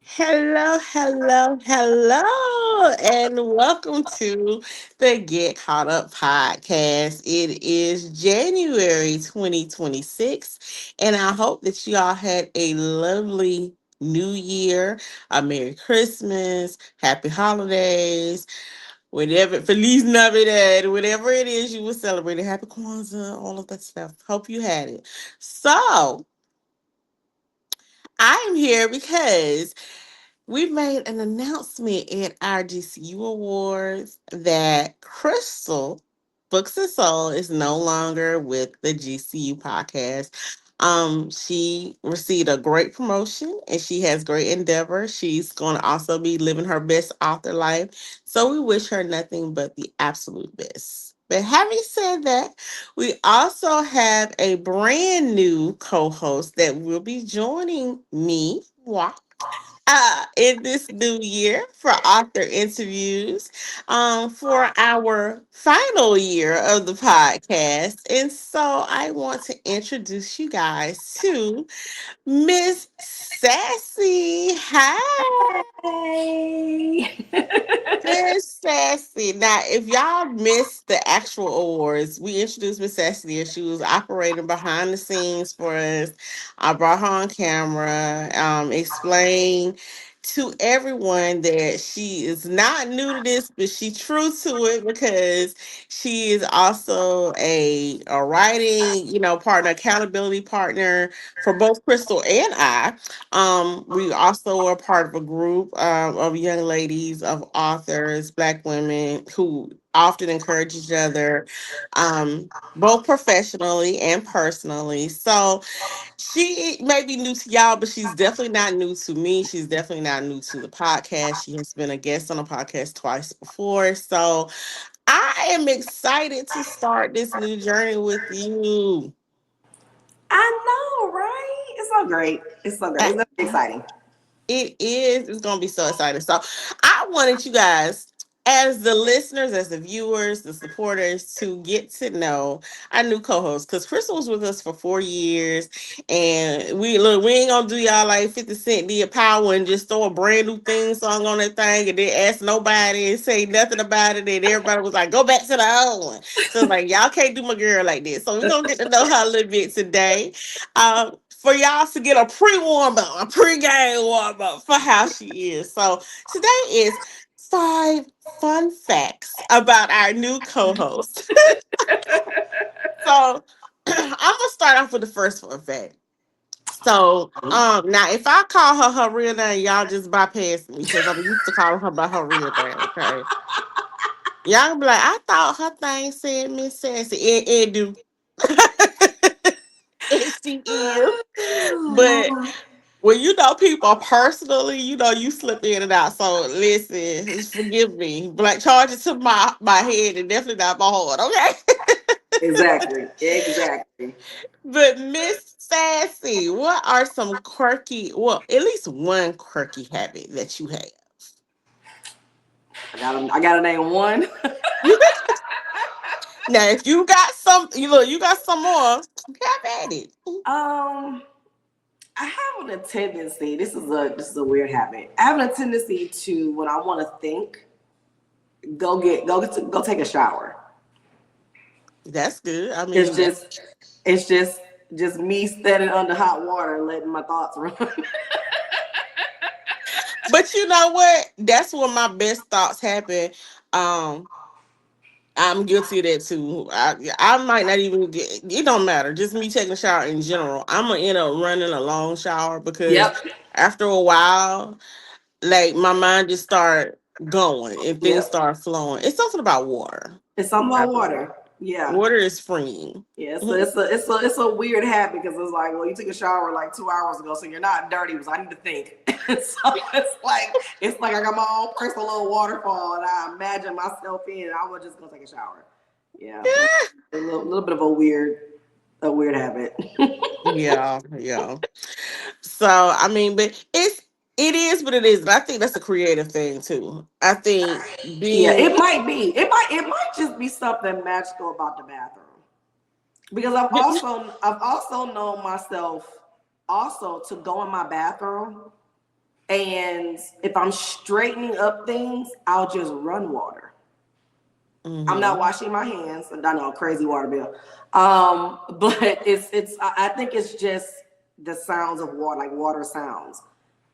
Hello, hello, hello, and welcome to the Get Caught Up podcast. It is January 2026, and I hope that you all had a lovely new year, a Merry Christmas, Happy Holidays, whatever, Feliz Navidad, whatever it is you were celebrating, Happy Kwanzaa, all of that stuff. Hope you had it. So, I am here because we made an announcement at our GCU Awards that Crystal Books and Soul is no longer with the GCU podcast. She received a great promotion and she has great endeavor. She's going to also be living her best author life. So we wish her nothing but the absolute best. But having said that, we also have a brand new co-host that will be joining me in this new year for author interviews for our final year of the podcast. And so I want to introduce you guys to Miss Sassy. Hi. Hey. Miss Sassy. Now, if y'all missed the actual awards, we introduced Miss Sassy and she was operating behind the scenes for us. I brought her on camera, explained to everyone that she is not new to this, but she true to it because she is also a writing, partner, accountability partner for both Crystal and I. We also are part of a group of young ladies, of authors, Black women who often encourage each other, both professionally and personally. So she may be new to y'all, but she's definitely not new to me. She's definitely not new to the podcast. She has been a guest on the podcast twice before. So I am excited to start this new journey with you. I know, right? It's so great. It's so great. It's gonna be exciting. It is. It's gonna be so exciting. So I wanted you guys, as the listeners, as the viewers, the supporters, to get to know our new co-host. Because Crystal was with us for 4 years, and we ain't gonna do y'all like 50 Cent did Power and just throw a brand new theme song on that thing and then ask nobody and say nothing about it. And everybody was like, go back to the old one. So it's like y'all can't do my girl like this. So we're gonna get to know her a little bit today. For y'all to get a pre-warm up, a pre-game warm up for how she is. So today is 5 fun facts about our new co-host. So I'm gonna start off with the first fun fact. So now if I call her real name, y'all just bypass me because I'm used to calling her by her real name. Okay, y'all gonna be like, I thought her thing said Miss Sassy. It do. And she is. Oh, But Lord. when you know people personally, you slip in and out. So listen, forgive me. Black charges to my head and definitely not my heart, okay? Exactly. Exactly. But Miss Sassy, what are some quirky, well, at least one quirky habit that you have? I gotta name one. Now, if you got some, you got some more, have at it. Um, I have a tendency. This is a weird habit. I have a tendency to when I want to think, go take a shower. That's good. I It's mean, that's just it's just me standing under hot water, letting my thoughts run. but you know what? That's when my best thoughts happen. Um, I'm guilty of that too. I might not even get it, don't matter. Just me taking a shower in general. I'm gonna end up running a long shower because Yep. after a while, like my mind just start going and things Yep. start flowing. It's something about water. It's something about water. Yeah. Water is freeing. Yeah, it's a weird habit because it's like, well, you took a shower like 2 hours ago, so you're not dirty. Because I need to think. So it's like I got my own personal little waterfall, and I imagine myself in, and I would just go take a shower. Yeah, a little bit of a weird habit. Yeah, yeah. So I mean, but it is what it is. But I think that's a creative thing too. I think Yeah, being it might be. It might just be something magical about the bathroom because I've also known myself also to go in my bathroom And if I'm straightening up things, I'll just run water. I'm not Mm-hmm. washing my hands. And I know, crazy water bill. But I think it's just the sounds of water, like water sounds,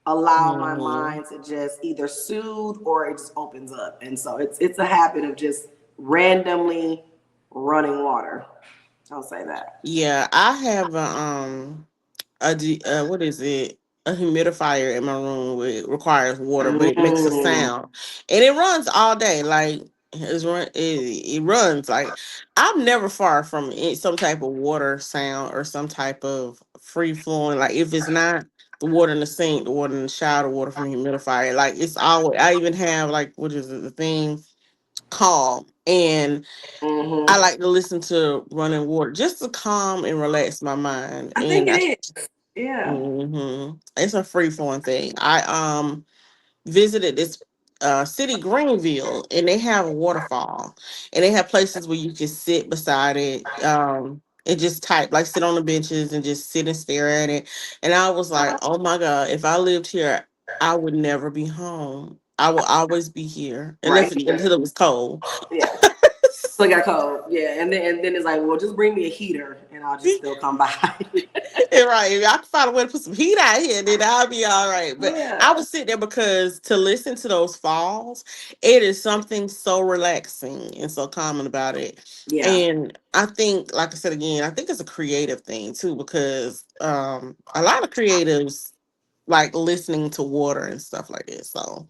allow my Mm-hmm. mind to just either soothe or it just opens up. And so it's a habit of just randomly running water. I'll say that. Yeah, I have what is it? A humidifier in my room. It requires water, but it makes a Mm, sound, and it runs all day. Like it runs. Like I'm never far from some type of water sound or some type of free flowing. Like if it's not the water in the sink, the water in the shower, the water from the humidifier. Like it's always. I even have like what is it? The thing calm and. I mm-hmm. like to listen to running water just to calm and relax my mind. I think And it is. Yeah. it's a free flowing thing. I visited this city Greenville and they have a waterfall and they have places where you can sit beside it and just type like sit on the benches and just sit and stare at it. And I was like, oh my God, if I lived here, I would never be home. I will always be here Right until here. it was cold. Yeah. So it got cold. Yeah. And then it's like, well, just bring me a heater and I'll just still come by. Right. If I can find a way to put some heat out here, then I'll be all right. But I Yeah. would sit there because to listen to those falls, it is something so relaxing and so calming about it. Yeah. And I think, like I said again, I think it's a creative thing too, because a lot of creatives like listening to water and stuff like this. So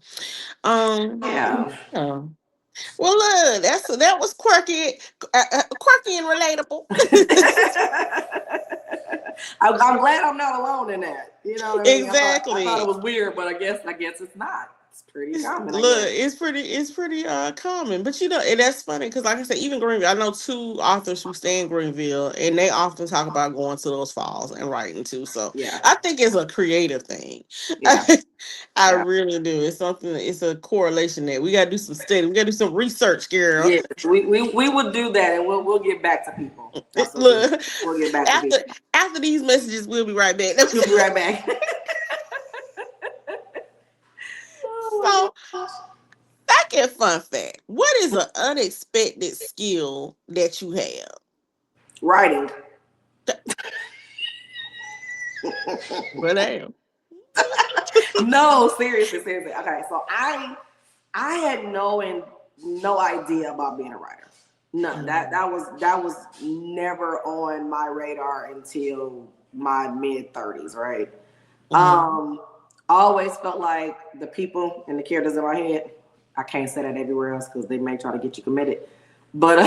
Yeah. yeah. Well, look, that was quirky and relatable. I'm glad I'm not alone in that. You know what I mean? I thought it Exactly. was weird, but I guess it's not. It's pretty common, I Look, guess. it's pretty common, but and that's funny because like I said, even Greenville, I know two authors who stay in Greenville, and they often talk about going to those falls and writing too. So Yeah. I think it's a creative thing. Yeah. I Yeah. really do. It's something. It's a correlation that we got to do some study. We got to do some research, girl. Yes. We would do that and we'll get back to people. That's what we'll do. Look, We'll get back to after people. after these messages, we'll be right back. We'll be right back. Oh So, my gosh. second fun fact: what is an unexpected skill that you have? Writing. Well, damn. No, seriously, seriously. Okay, so I had no idea about being a writer. None. That was never on my radar until my mid 30s, right? Mm-hmm. Always felt like the people and the characters in my head. I can't say that everywhere else because they may try to get you committed. But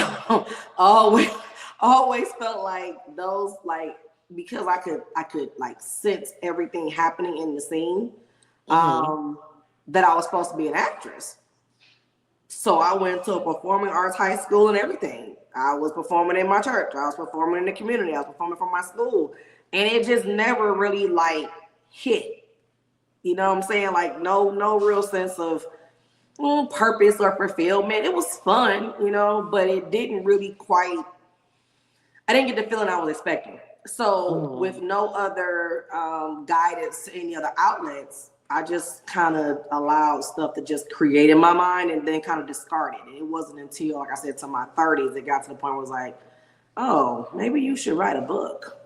always, always felt like those like because I could like sense everything happening in the scene. Mm-hmm. Um, that I was supposed to be an actress. So I went to a performing arts high school and everything. I was performing in my church. I was performing in the community. I was performing for my school, and it just never really like hit. You know what I'm saying? Like no real sense of purpose or fulfillment. It was fun, but it didn't really quite. I didn't get the feeling I was expecting. So Mm-hmm. with no other guidance, any other outlets, I just kind of allowed stuff to just create in my mind and then kind of discard it. And it wasn't until, like I said, to my 30s, it got to the point where it was like, oh, maybe you should write a book.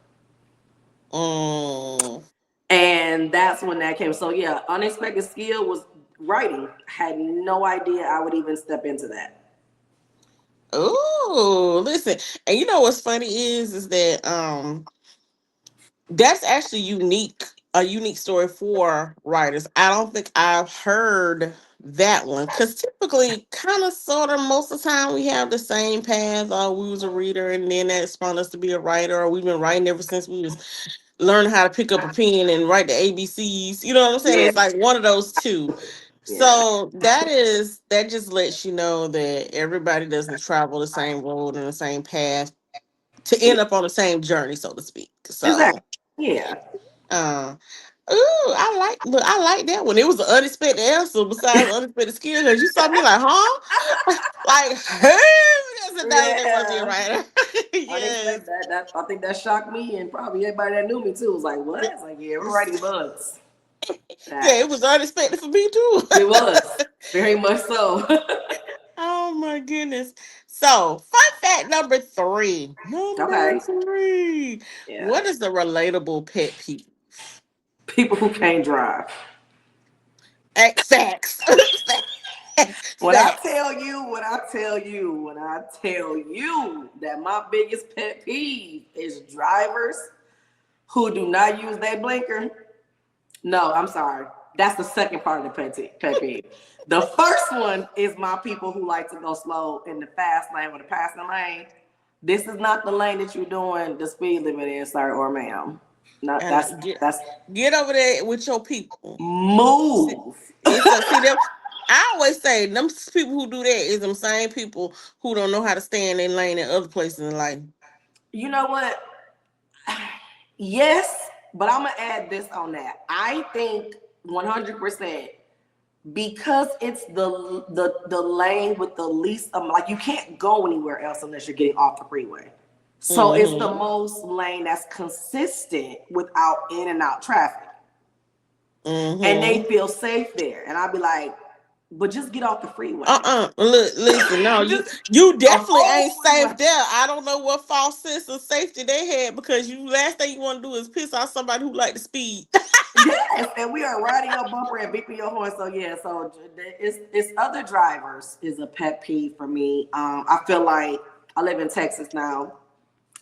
Mm. And that's when that came. So yeah, unexpected skill was writing. Had no idea I would even step into that. Oh, listen, and you know what's funny is that that's actually a unique story for writers. I don't think I've heard that one because typically, kind of, sort of, most of the time we have the same path. We was a reader, and then that spawned us to be a writer, or we've been writing ever since we was learning how to pick up a pen and write the ABCs. You know what I'm saying? Yeah, It's like one of those two. yeah. So that just lets you know that everybody doesn't travel the same road and the same path to end up on the same journey, so to speak. Exactly. So, Yeah. uh, ooh, I like that one. It was an unexpected answer besides unexpected skill because you saw me like, huh? Like, who doesn't know they want to be a Yeah. writer? I didn't expect Yes. that. I think that shocked me and probably everybody that knew me too was like, what? It's like, yeah, we're writing bugs. Yeah, it That was unexpected for me too. it was very much so. Oh my goodness. So, fun fact number three. Number Okay. three. Yeah. What is the relatable pet peeve? People who can't drive. Facts. When I Facts. tell you, when I tell you that my biggest pet peeve is drivers who do not use their blinker. No, I'm sorry. That's the second part of the pet peeve. The first one is my people who like to go slow in the fast lane or the passing lane. This is not the lane that you're doing the speed limit in, sir or ma'am. No, that's And that's get over there with your people. See, move. it's a see them. I always say them people who do that is them same people who don't know how to stay in their lane in other places in life. You know what? Yes, but I'm gonna add this on that. I think 100% because it's the lane with the least like you can't go anywhere else unless you're getting off the freeway. So it's the Mm-hmm. most lane that's consistent without in and out traffic, and they Mm-hmm. feel safe there. And I'll be like, but just get off the freeway. Look, listen, no, you Just you the definitely whole ain't freeway. safe there. I don't know what false sense of safety they had because you last thing you want to do is piss off somebody who like to speed. Yes, and we are riding your bumper and beeping your horn. So yeah, so it's other drivers is a pet peeve for me. I feel like I live in Texas now.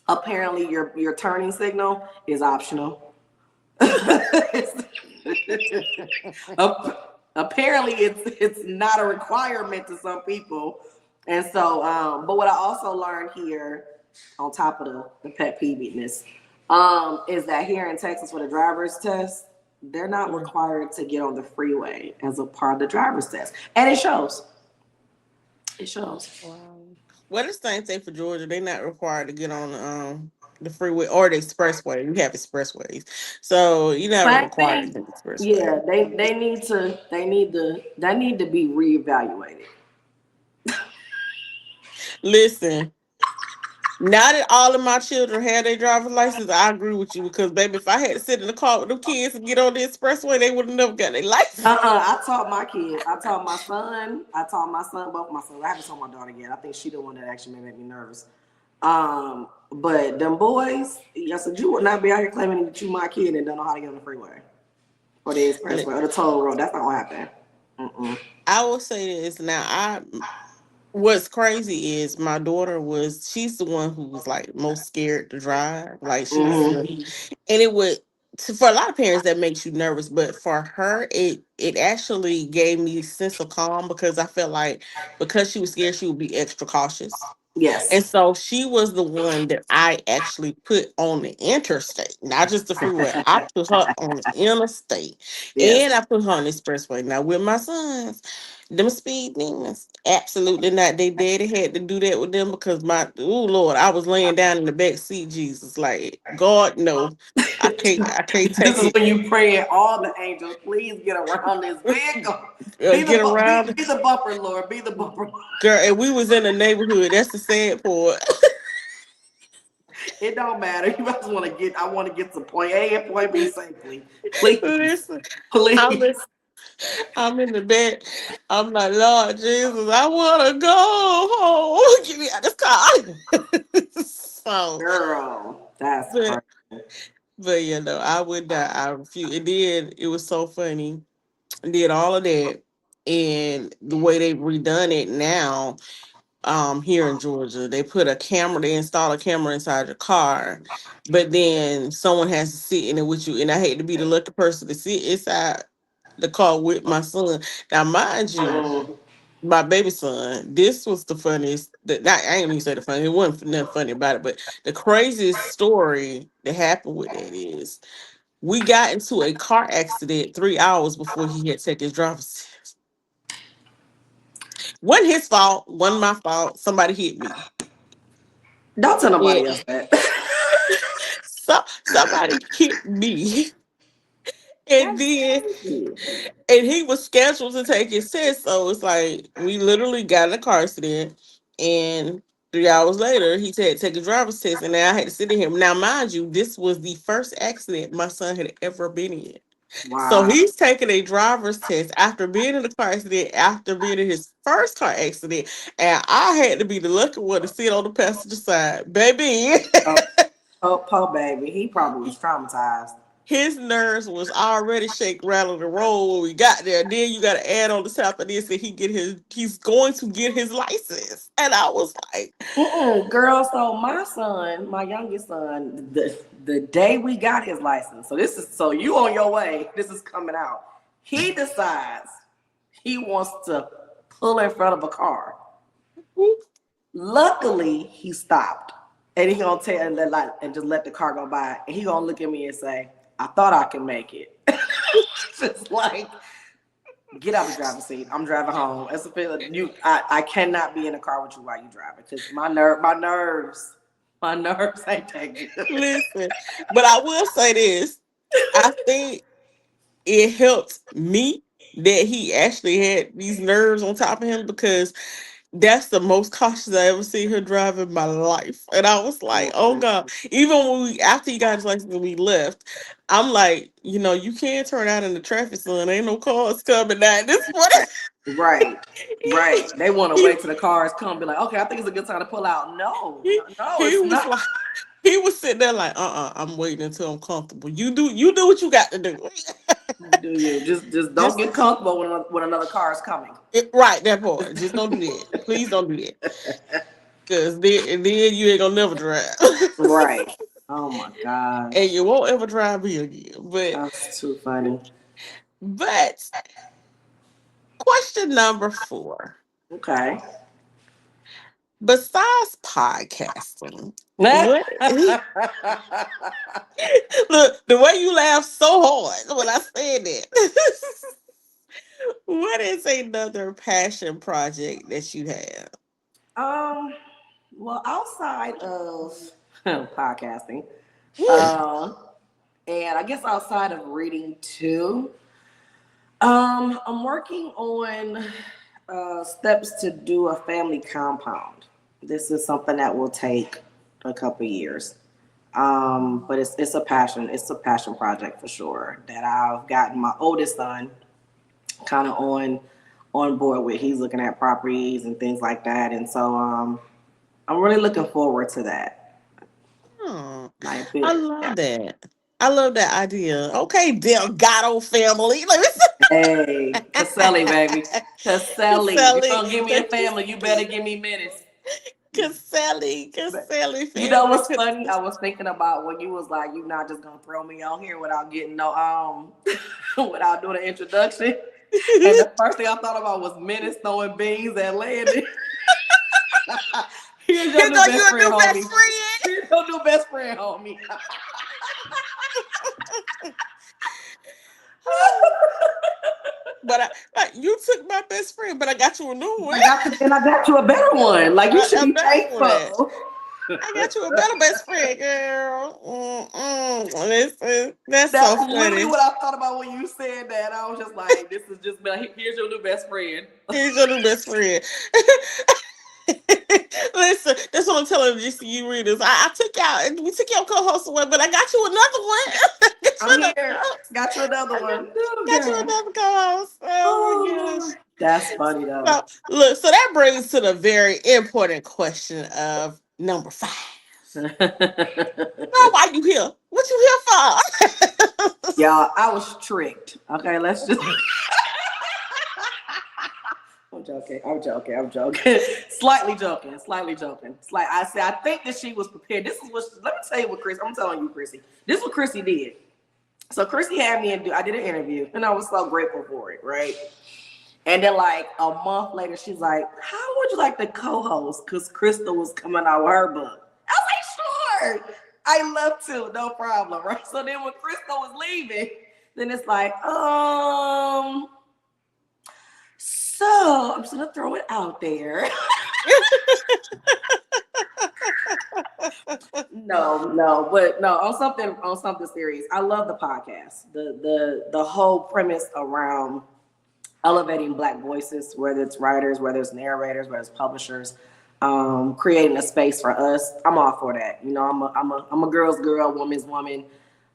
Apparently, your turning signal is optional. Apparently, it's not a requirement to some people, and so but what I also learned here, on top of the pet peeviness, is that here in Texas for the driver's test, they're not required to get on the freeway as a part of the driver's test, and it shows. It shows. Wow. Well, it's the same thing for Georgia. They're not required to get on the freeway or the expressway. We have expressways, so you're not Same required to thing. get the expressway. Yeah, they need to be reevaluated. Listen, now that all of my children have their driver's license, I agree with you because, baby, if I had to sit in the car with them kids and get on the expressway, they would have never got their license. I taught my kids. I taught my son. Both my sons. I haven't taught my daughter yet. I think she the one that actually may make me nervous. But them boys, I said you would not be out here claiming that you my kid and don't know how to get on the freeway or the expressway or the toll road. That's not gonna happen. Mm-mm. I will say this now. What's crazy is my daughter she's the one who was like most scared to drive. Like Mm-hmm. and it would for a lot of parents that makes you nervous, but for her it actually gave me a sense of calm because I felt like because she was scared she would be extra cautious. Yes. And so she was the one that I actually put on the interstate, not just the freeway. I put her on the interstate and Yes. I put her on the expressway. Now, with my sons, them speed demons, absolutely not. They daddy had to do that with them because oh Lord, I was laying down in the back seat, Jesus. Like, God, no, I can't This take is it. when you pray all the angels, please get around this vehicle. Get around, Be the bumper, Lord. Be the bumper. girl. And we was in the neighborhood. That's the sad part. It don't matter. You just want to get. I want to get to point A and point B safely. Please, Listen, I'm please. I'm in the bed. I'm like, Lord Jesus, I want to go home. Get me out this car. So, Girl, that's but, crazy. but I would die. I refuse. It did. It was so funny. Did all of that, and the way they've redone it now, here in Georgia, they put a camera. They install a camera inside your car, but then someone has to sit in it with you. And I hate to be the lucky person to sit inside the car with my son. Now, mind you, Mm. my baby son, this was the funniest. I ain't even say the funny. It wasn't nothing funny about it, but the craziest story that happened with that is we got into a car accident 3 hours before he had taken his driver's test. Wasn't his fault. Wasn't my fault. Somebody hit me. Don't tell Yeah, nobody else that. somebody hit me, and That's then crazy. and he was scheduled to take his test. So it's like we literally got in a car accident, and 3 hours later he said take a driver's test, and then I had to sit in him. Now, mind you, this was the first accident my son had ever been in. So Wow. he's taking a driver's test after being in a car accident, after being in his first car accident, and I had to be the lucky one to sit on the passenger side, baby. Oh, poor baby. He probably was traumatized. His nerves was already shake, rattle, and roll when we got there. Then you got to add on the top of this that he's going to get his license, and I was like, Girl, so my son, my youngest son, the day we got his license, so you on your way, this is coming out. He decides he wants to pull in front of a car. Luckily, he stopped. And he gonna tell and just let the car go by. And he gonna look at me and say, I thought I could make it. Just like, get out the driver's seat. I'm driving home. It's a feeling I cannot be in the car with you while you driving because my nerves ain't that good. listen, but I will say this. I think it helped me that he actually had these nerves on top of him because that's the most cautious I ever seen her drive in my life. And I was like, oh God. Even when after he got his license and we left, I'm like, you can't turn out in the traffic sign. Ain't no cars coming down this morning. Right. he, They want to he, wait till the cars come, be like, okay, I think it's a good time to pull out. No, he, he it's was not. like, he was sitting there like, I'm waiting until I'm comfortable. You do what you got to do. Do you just don't Just get comfortable when another car is coming. right, that part. Just don't do that. Please don't do that. Cause then you ain't gonna never drive. Right. Oh my And gosh. you won't ever drive me again. That's too funny. But question number 4. Okay. Besides podcasting, Look, what look, the way you laugh so hard when I said that. What is another passion project that you have? well, outside of podcasting, Hmm. um, and I guess outside of reading too, I'm working on steps to do a family compound. This is something that will take a couple years. But it's a passion. It's a passion project for sure that I've gotten my oldest son kind of on board with. He's looking at properties and things like that, and so I'm really looking forward to that. Oh, Like, I yeah. love that. I love that idea. Okay, Delgado family. Let me Hey, Caselli, baby, Caselli. If you're Caselli. gonna give me a Thank you. family, you better give me minutes. Caselli You know family. what's funny? I was thinking about when you was like, "You're not just gonna throw me on here without getting no without doing an introduction." And the first thing I thought about was minutes throwing beans and landing. Here's your Here new go best your friend, new best homie. friend. Here's your new best friend, homie. But you took my best friend, but I got you a new one. I got you a better one. Like you should A be better one. thankful. I got you a better best friend, girl. That's so That's literally funny. what I thought about when you said that. I was just like, this is just like, here's your new best friend. Here's your new best friend. Listen, that's what I'm telling you readers. I took out, and we took your co-host away, but I got you another one. got you I'm another, here. Got you another I one. Oh, got you girl. another co-host. Oh my gosh. Oh, that's funny though. So look, so that brings us to the very important question of number 5. Girl, why you here? What you here for? Y'all, I was tricked. Okay, let's just. I'm joking. Slightly joking. I think that she was prepared. This is what. Let me tell you what Chris. I'm telling you, Chrissy. This is what Chrissy did. So Chrissy had me I did an interview, and I was so grateful for it, right? And then like a month later, she's like, "How would you like to co-host?" Because Crystal was coming out with her book. I was like, "Sure, I love to, no problem." Right. So then when Crystal was leaving, then it's like, so I'm just gonna throw it out there. No, on something serious. I love the podcast. The whole premise around elevating Black voices, whether it's writers, whether it's narrators, whether it's publishers, creating a space for us. I'm all for that. You know, I'm a girl's girl, woman's woman.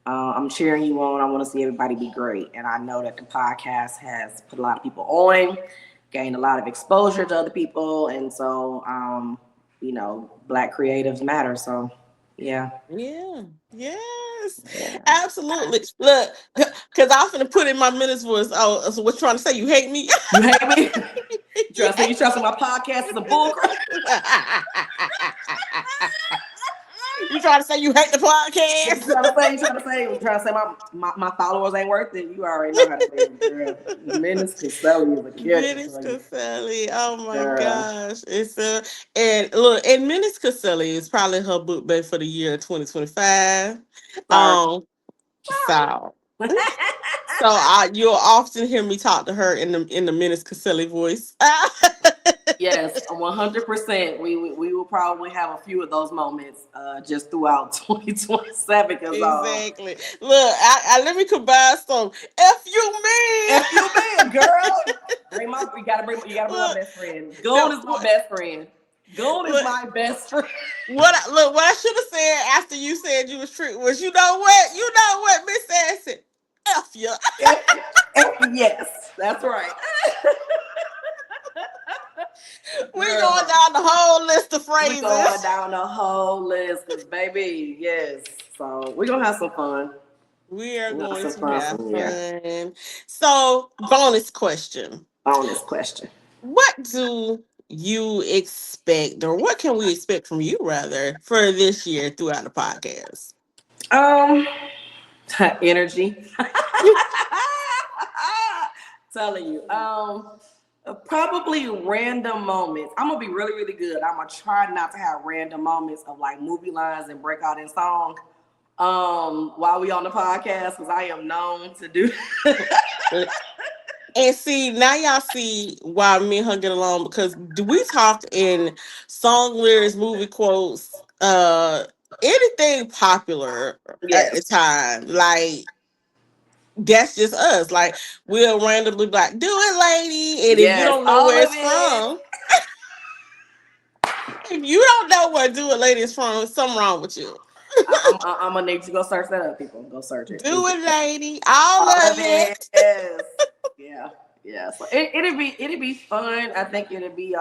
I'm cheering you on. I want to see everybody be great. And I know that the podcast has put a lot of people on, gained a lot of exposure to other people. And so, Black creatives matter. So, yeah. Yeah. Yes. Yeah. Absolutely. Look, because I often put in my minutes voice. Oh, so what you trying to say? You hate me? You hate me? You You hate trust my podcast is a bullcrap? You trying to say you hate the You podcast? trying to say my followers ain't worth it. You already know how to say it, girl. Menace Caselli is a character Menace for you, Caselli. Oh my girl. gosh. It's and look, and Menace Caselli is probably her book bag for the year 2025. Sorry. Um, so you'll often hear me talk to her in the Menace Caselli voice. Yes, 100%. We will probably have a few of those moments just throughout 2027 because Exactly. Look, I let me combine some. F you if man. you been girl, you gotta bring my Look, best friend. Goon no, is my best friend. Goon is look, my best friend. what I should have said after you said you was tricked was, you know what, Miss Sassy, F you. Yes, that's right. We going Girl, down the whole list of we going phrases. down the whole list because baby, yes. So we're gonna have some fun. We are We're gonna have going some to fun have from here. fun. So, bonus question. On this question. What do you expect, or what can we expect from you rather, for this year throughout the podcast? Um energy. Telling you. Probably random moments. I'm gonna be really, really good. I'm gonna try not to have random moments of like movie lines and break out in song while we on the podcast because I am known to do. And see, now y'all see why me and her get along, because we talk in song lyrics, movie quotes, anything popular at the Yes. time. Like, that's just us. Like, we'll randomly be like, do it, lady. And if you Yes. don't know All where of it's it. from, if you don't know where do it, lady is from, something wrong with you. I'm gonna need you to go search that up, people. Go search it. Do it, lady. All All of of it. it. Yes. Yeah. Yeah. So it'd be fun. I think it'd be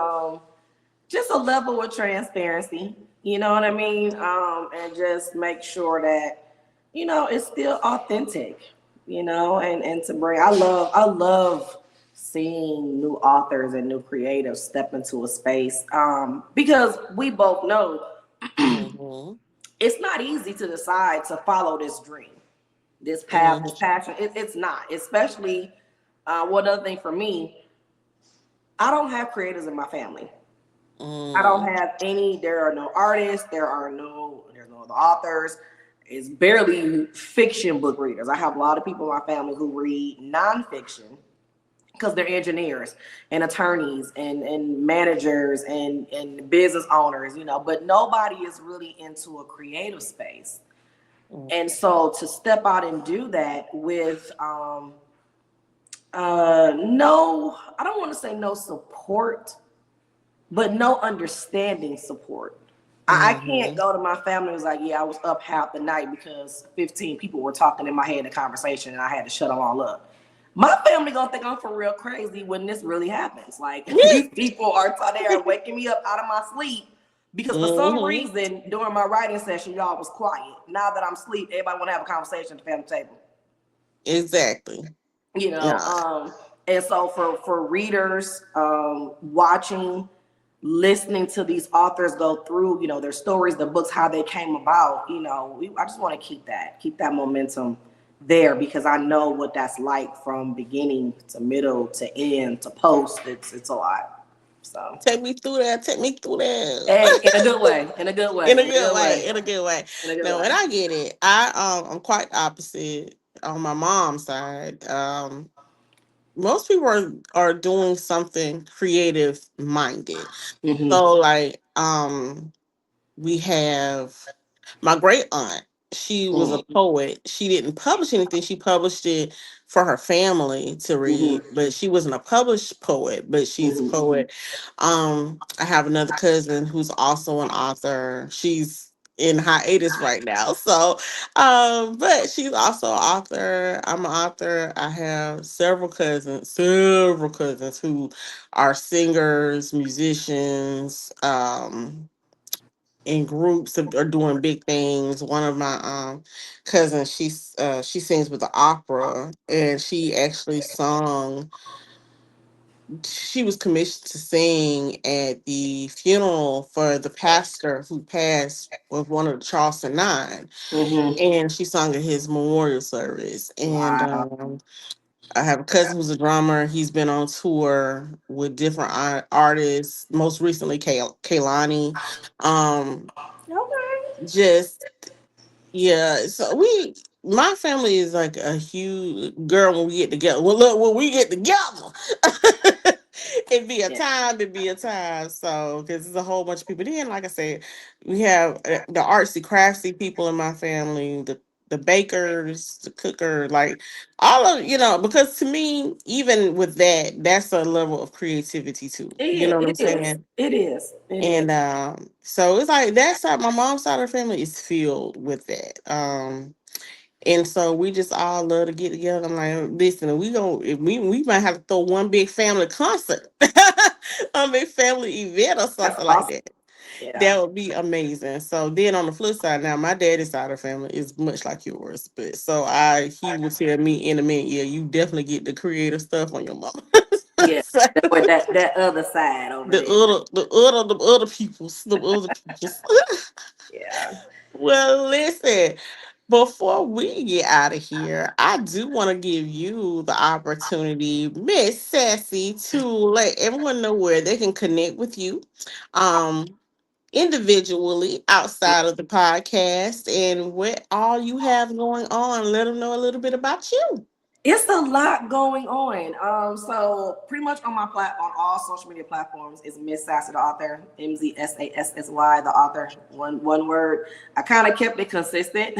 just a level of transparency. You know what I mean? And just make sure that it's still authentic. And to bring. I love seeing new authors and new creatives step into a space because we both know Mm-hmm. it's not easy to decide to follow this dream, this path, this Mm-hmm. passion. It's not, especially one other thing for me. I don't have creators in my family. I don't Mm-hmm. have any. There are no artists. There's no other authors. It's barely fiction book readers. I have a lot of people in my family who read nonfiction because they're engineers and attorneys and managers and business owners, but nobody is really into a creative space. And so to step out and do that with no, I don't want to say no support, but no understanding support. I can't Mm-hmm. go to my family and was like, yeah, I was up half the night because 15 people were talking in my head in a conversation and I had to shut them all up. My family gonna think I'm for real crazy when this really happens. Like these people they are waking me up out of my sleep because for some Mm-hmm. reason during my writing session y'all was quiet. Now that I'm asleep, everybody want to have a conversation at the family table. Exactly. You know, Yeah. and so for readers watching, listening to these authors go through their stories, the books, how they came about, I just want to keep that momentum there because I know what that's like from beginning to middle to end to post. It's a lot. So Take me through that. Take me through and that. in a good way, in a good way, In a in a good good way. way, In a good way. in a good No, way. and I get it. I'm quite opposite on my mom's side. Most people are doing something creative minded. Mm-hmm. So like we have my great aunt. She was a poet. She didn't publish anything. She published it for her family to read, Mm-hmm. but she wasn't a published poet, but she's a Mm-hmm. poet. I have another cousin who's also an author. She's in hiatus right now. So, but she's also an author. I'm an author. I have several cousins who are singers, musicians, in groups are doing big things. One of my cousins, she sings with the opera, and she actually sung. She was commissioned to sing at the funeral for the pastor who passed with one of the Charleston Nine, Mm-hmm. and she sung at his memorial service. And Wow. I have a cousin who's a drummer. He's been on tour with different artists. Most recently, Kaylani. Um, Okay. just yeah, so my family is like a huge girl when we get together. Well, look, when we get together, it be a Yeah. time to be a time. So, because there's a whole bunch of people. Then, like I said, we have the artsy, craftsy people in my family, the bakers, the cooker, like all of because to me, even with that, that's a level of creativity too. You know what I'm It is. saying? It is. It is. And so it's like that side, my mom's side of the family is filled with that. And so we just all love to get together. I'm like, listen, we might have to throw one big family concert, a big family event or That's something like awesome. that. Yeah. That would be amazing. So then on the flip side, now my daddy's side of the family is much like yours, but so he would tell me in a minute, yeah, you definitely get the creative stuff on your mama. Yeah. So, That other side over there. the other peoples, the other peoples. Yeah. Well, listen, before we get out of here, I do want to give you the opportunity, Miss Sassy, to let everyone know where they can connect with you, um, individually outside of the podcast, and what all you have going on. Let them know a little bit about you. It's a lot going on. So pretty much on my on all social media platforms is Miss Sassy the author, MzSassytheCoHost, the author. One word. I kind of kept it consistent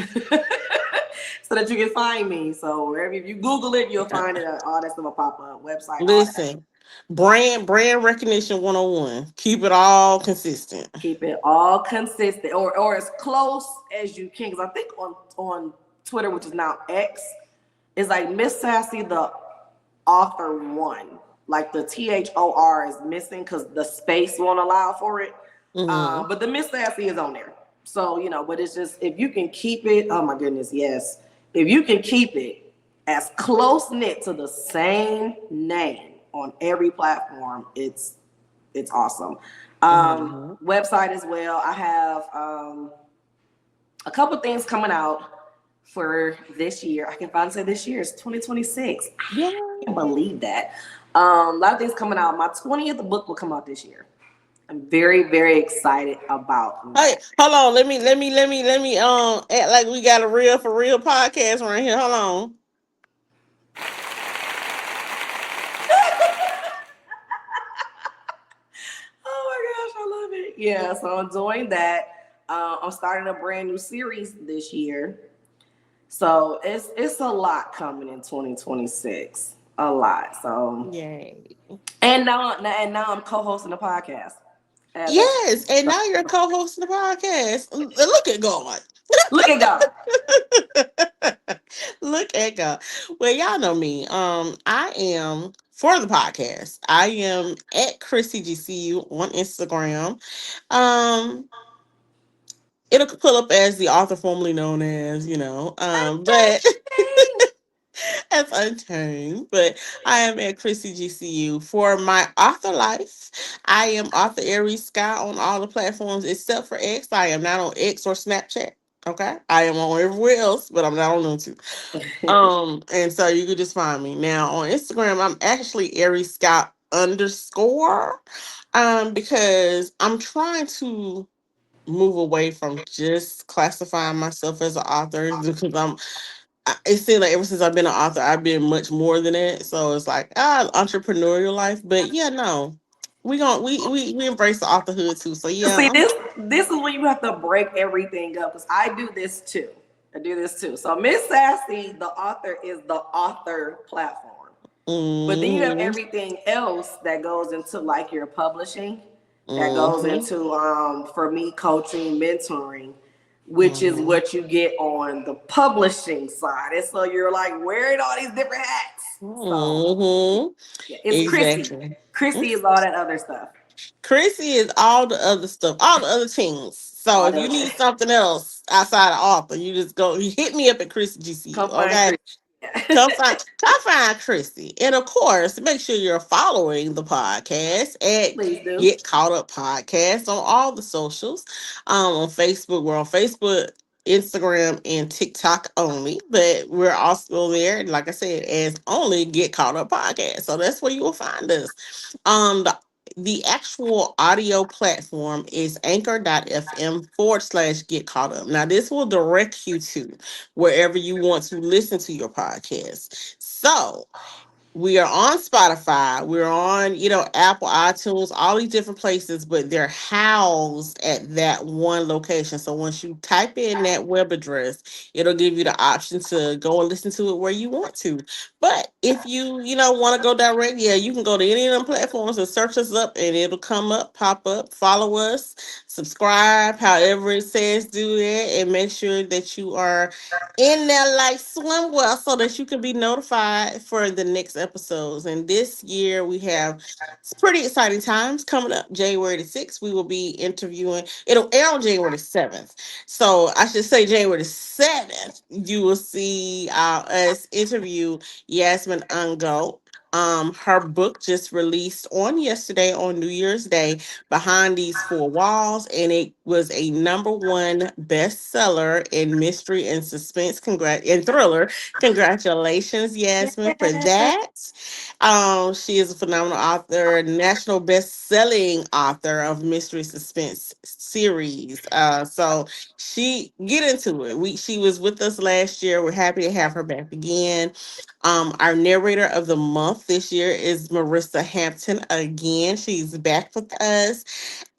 so that you can find me. So wherever if you Google it, you'll find it. All that stuff will pop up. Website, all that. Listen, brand recognition 101. Keep it all consistent. Keep it all consistent or as close as you can. Because I think on Twitter, which is now X, it's like Miss Sassy the author one. Like the THOR is missing because the space won't allow for it. Hmm. But the Miss Sassy is on there. So, but it's just if you can keep it, oh my goodness, yes. If you can keep it as close knit to the same name on every platform, it's awesome. Hmm. Website as well. I have a couple things coming out for this year. I can finally say this year is 2026. Yeah. I can't believe that. A lot of things coming out. My 20th book will come out this year. I'm very, very excited about Hey, that. hold on. Let me act like we got a real for real podcast right here. Hold on. Oh my gosh, I love it. Yeah, so I'm doing that. I'm starting a brand new series this year. So it's a lot coming in 2026. A lot. So Yay. and now I'm co-hosting a podcast. Add that. Yes, and now you're co-hosting the podcast. Look at God. Look at God. Look at God. Well, y'all know me. I am for the podcast. I am at ChrissyGCU on Instagram. Um, it'll pull up as the author formerly known as, but as Untamed. But I am at Chrissy GCU. For my author life, I am author Aries Sky on all the platforms except for X. I am not on X or Snapchat. Okay. I am on everywhere else, but I'm not on them too. And so you can just find me. Now on Instagram, I'm actually Aries Scott underscore. Because I'm trying to move away from just classifying myself as an author because it seems like ever since I've been an author, I've been much more than that. So it's like entrepreneurial life. But yeah, no. We embrace the authorhood too. So yeah, See, this is when you have to break everything up because I do this too. I do this too. So Miss Sassy, the author, is the author platform. But then you have mm-hmm, everything else that goes into like your publishing, that goes mm-hmm, into for me coaching, mentoring. which is what you get on the publishing side. And so you're like wearing all these different hats. So Mm-hmm. yeah, it's Chrissy. Exactly. Chrissy is all that other stuff. Chrissy is all the other stuff, all the other things. So All if the you other need something else outside of author, you just go, you hit me up at Chrissy GC. come find Okay. Chrissy. Yeah. Come find Chrissy. And of course, make sure you're following the podcast at Please do. Get Caught Up Podcast on all the socials. On Facebook, we're on Facebook, Instagram, and TikTok only, but we're also there, like I said, as only Get Caught Up Podcast. So that's where you will find us. The actual audio platform is anchor.fm/, get caught up. Now, this will direct you to wherever you want to listen to your podcast. So, we are on Spotify. We're on, Apple, iTunes, all these different places, but they're housed at that one location. So once you type in that web address, it'll give you the option to go and listen to it where you want to. But if you want to go direct, yeah, you can go to any of them platforms and search us up and it'll come up, pop up, follow us, subscribe, however it says do that, and make sure that you are in there like swim well so that you can be notified for the next episodes. And this year we have some pretty exciting times coming up. January the 6th, we will be interviewing, it'll air on January the 7th. So I should say January the 7th, you will see us interview Yasmin Ungo. Her book just released on yesterday on New Year's Day, Behind These Four Walls, and it was a number one bestseller in mystery and suspense and thriller. Congratulations, Yasmin, for that. She is a phenomenal author, national best-selling author of mystery suspense series. So she get into it. She was with us last year. We're happy to have her back again. Our narrator of the month this year is Marissa Hampton again. She's back with us.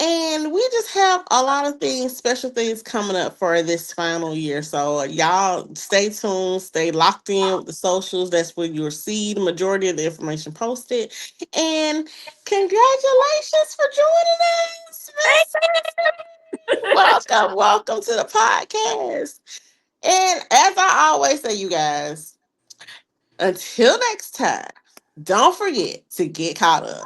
And we just have a lot of things, special things coming up for this final year. So y'all stay tuned, stay locked in with the socials. That's where you'll see the majority of the information posted. And congratulations for joining us, Miss Sassy. Welcome to the podcast. And as I always say, you guys, until next time, don't forget to get caught up.